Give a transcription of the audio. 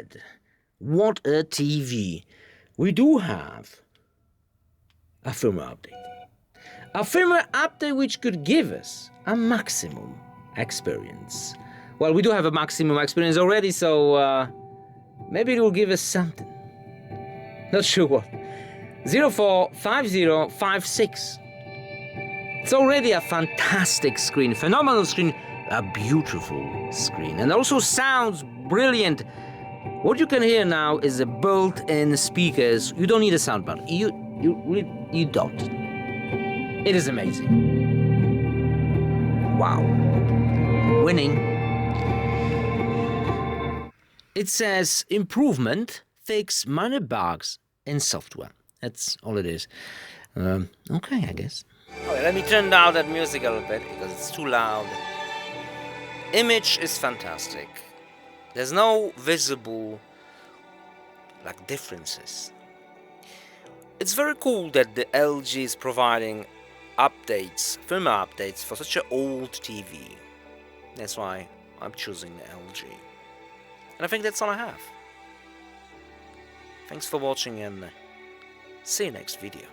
OLED. What a TV. We do have a firmware update. A firmware update which could give us a maximum experience. Well, we do have a maximum experience already, so maybe it will give us something. Not sure what. 045056. It's already a fantastic screen, phenomenal screen, a beautiful screen, and also sounds brilliant. What you can hear now is the built-in speakers. You don't need a soundbar. You don't. It is amazing. Wow. Winning. It says improvement, fix minor bugs in software. That's all it is. Okay, I guess. Okay, let me turn down that music a little bit because it's too loud. Image is fantastic. There's no visible differences. It's very cool that the LG is providing updates, firmware updates for such an old TV. That's why I'm choosing the LG. And I think that's all I have. Thanks for watching and see you next video.